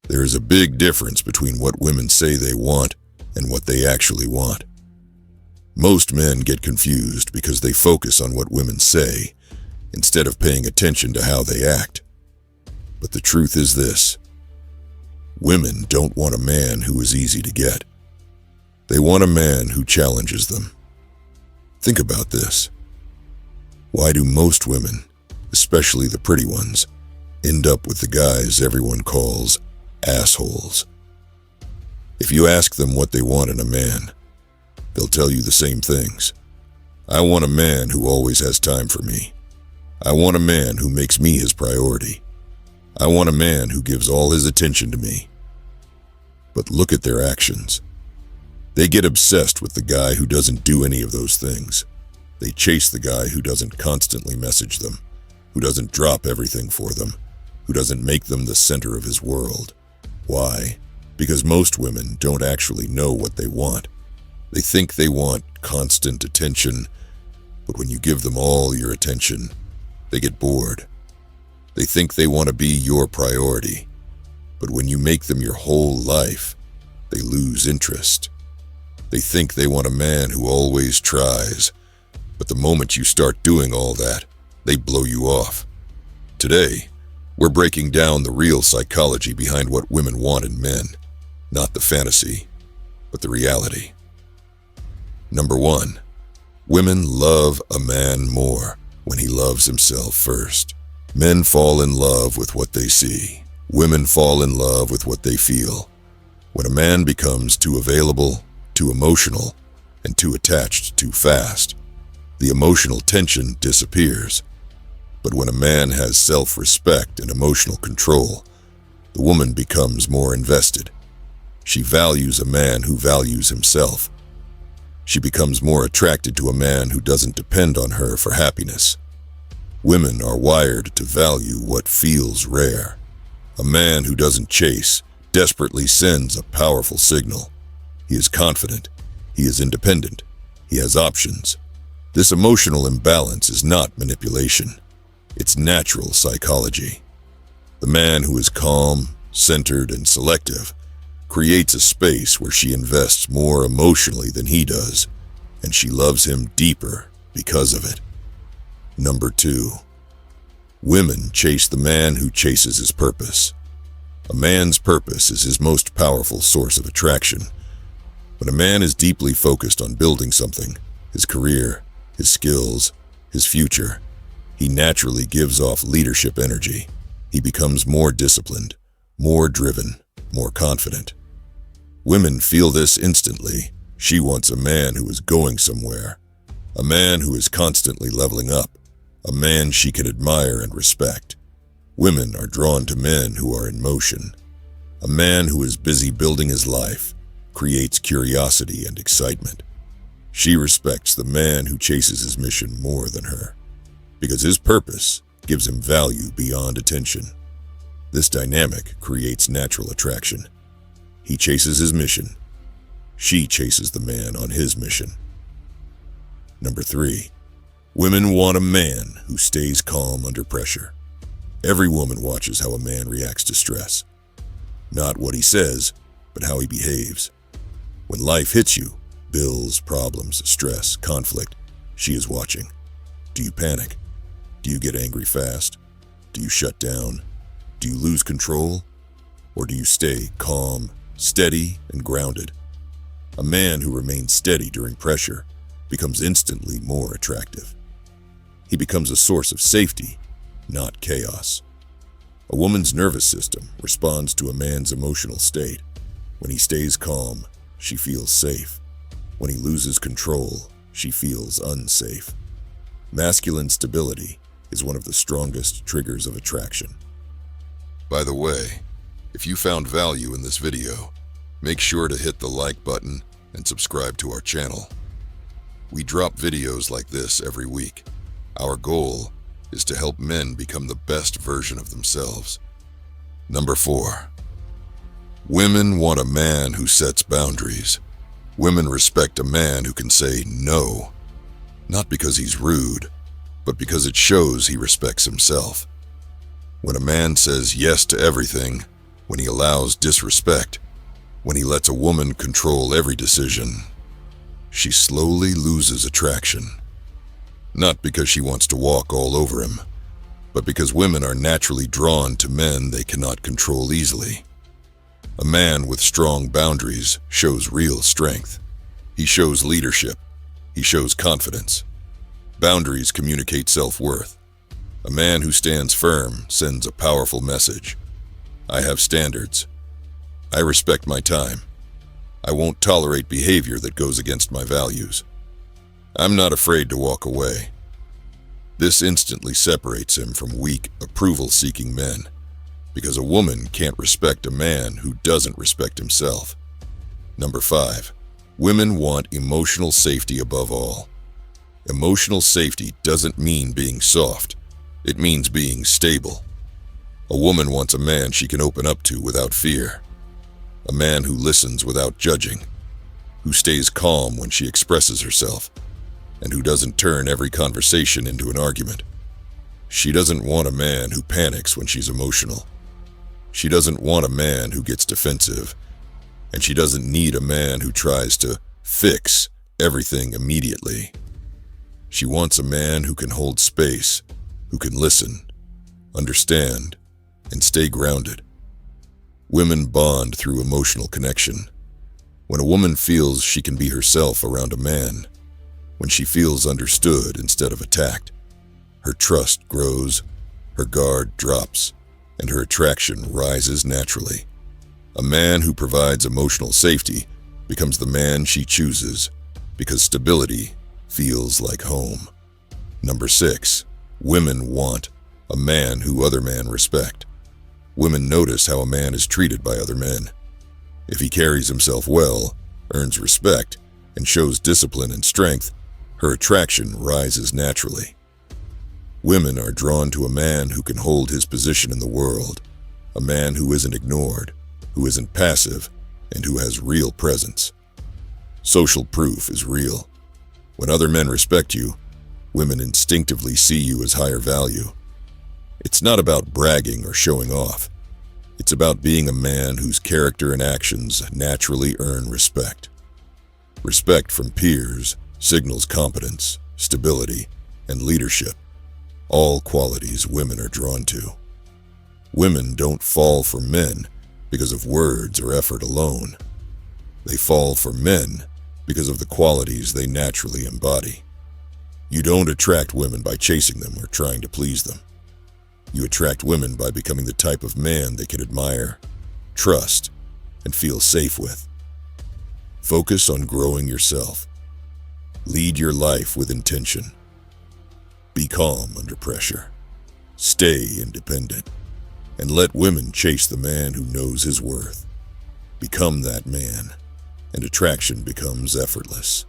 There is a big difference between what women say they want and what they actually want. Most men get confused because they focus on what women say instead of paying attention to how they act. But the truth is this: women don't want a man who is easy to get. They want a man who challenges them. Think about this. Why do most women, especially the pretty ones, end up with the guys everyone calls assholes? If you ask them what they want in a man, they'll tell you the same things. I want a man who always has time for me. I want a man who makes me his priority. I want a man who gives all his attention to me. But look at their actions. They get obsessed with the guy who doesn't do any of those things. They chase the guy who doesn't constantly message them, who doesn't drop everything for them, who doesn't make them the center of his world. Why? Because most women don't actually know what they want. They think they want constant attention, but when you give them all your attention, they get bored. They think they want to be your priority, but when you make them your whole life, they lose interest. They think they want a man who always tries, but the moment you start doing all that, they blow you off. Today, we're breaking down the real psychology behind what women want in men, not the fantasy, but the reality. Number 1, women love a man more when he loves himself first. Men fall in love with what they see. Women fall in love with what they feel. When a man becomes too available, too emotional, and too attached too fast, the emotional tension disappears. But when a man has self-respect and emotional control, the woman becomes more invested. She values a man who values himself. She becomes more attracted to a man who doesn't depend on her for happiness. Women are wired to value what feels rare. A man who doesn't chase desperately sends a powerful signal. He is confident. He is independent. He has options. This emotional imbalance is not manipulation. It's natural psychology. The man who is calm, centered, and selective creates a space where she invests more emotionally than he does, and she loves him deeper because of it. Number 2, women chase the man who chases his purpose. A man's purpose is his most powerful source of attraction. When a man is deeply focused on building something, his career, his skills, his future, he naturally gives off leadership energy. He becomes more disciplined, more driven, more confident. Women feel this instantly. She wants a man who is going somewhere, a man who is constantly leveling up, a man she can admire and respect. Women are drawn to men who are in motion. A man who is busy building his life creates curiosity and excitement. She respects the man who chases his mission more than her, because his purpose gives him value beyond attention. This dynamic creates natural attraction. He chases his mission. She chases the man on his mission. Number 3, women want a man who stays calm under pressure. Every woman watches how a man reacts to stress. Not what he says, but how he behaves. When life hits you, bills, problems, stress, conflict, she is watching. Do you panic? Do you get angry fast? Do you shut down? Do you lose control? Or do you stay calm, steady, and grounded? A man who remains steady during pressure becomes instantly more attractive. He becomes a source of safety, not chaos. A woman's nervous system responds to a man's emotional state. When he stays calm, she feels safe. When he loses control, she feels unsafe. Masculine stability is one of the strongest triggers of attraction. By the way, if you found value in this video, make sure to hit the like button and subscribe to our channel. We drop videos like this every week. Our goal is to help men become the best version of themselves. Number 4, women want a man who sets boundaries. Women respect a man who can say no, not because he's rude, but because it shows he respects himself. When a man says yes to everything, when he allows disrespect, when he lets a woman control every decision, she slowly loses attraction. Not because she wants to walk all over him, but because women are naturally drawn to men they cannot control easily. A man with strong boundaries shows real strength. He shows leadership. He shows confidence. Boundaries communicate self-worth. A man who stands firm sends a powerful message. I have standards. I respect my time. I won't tolerate behavior that goes against my values. I'm not afraid to walk away. This instantly separates him from weak, approval-seeking men, because a woman can't respect a man who doesn't respect himself. Number 5. Women want emotional safety above all. Emotional safety doesn't mean being soft. It means being stable. A woman wants a man she can open up to without fear. A man who listens without judging, who stays calm when she expresses herself, and who doesn't turn every conversation into an argument. She doesn't want a man who panics when she's emotional. She doesn't want a man who gets defensive, and she doesn't need a man who tries to fix everything immediately. She wants a man who can hold space, who can listen, understand, and stay grounded. Women bond through emotional connection. When a woman feels she can be herself around a man, when she feels understood instead of attacked, her trust grows, her guard drops, and her attraction rises naturally. A man who provides emotional safety becomes the man she chooses because stability feels like home. Number 6. Women want a man who other men respect. Women notice how a man is treated by other men. If he carries himself well, earns respect, and shows discipline and strength, her attraction rises naturally. Women are drawn to a man who can hold his position in the world, a man who isn't ignored, who isn't passive, and who has real presence. Social proof is real. When other men respect you, women instinctively see you as higher value. It's not about bragging or showing off. It's about being a man whose character and actions naturally earn respect. Respect from peers signals competence, stability, and leadership, all qualities women are drawn to. Women don't fall for men because of words or effort alone. They fall for men because of the qualities they naturally embody. You don't attract women by chasing them or trying to please them. You attract women by becoming the type of man they can admire, trust, and feel safe with. Focus on growing yourself. Lead your life with intention. Be calm under pressure. Stay independent. And let women chase the man who knows his worth. Become that man, and attraction becomes effortless.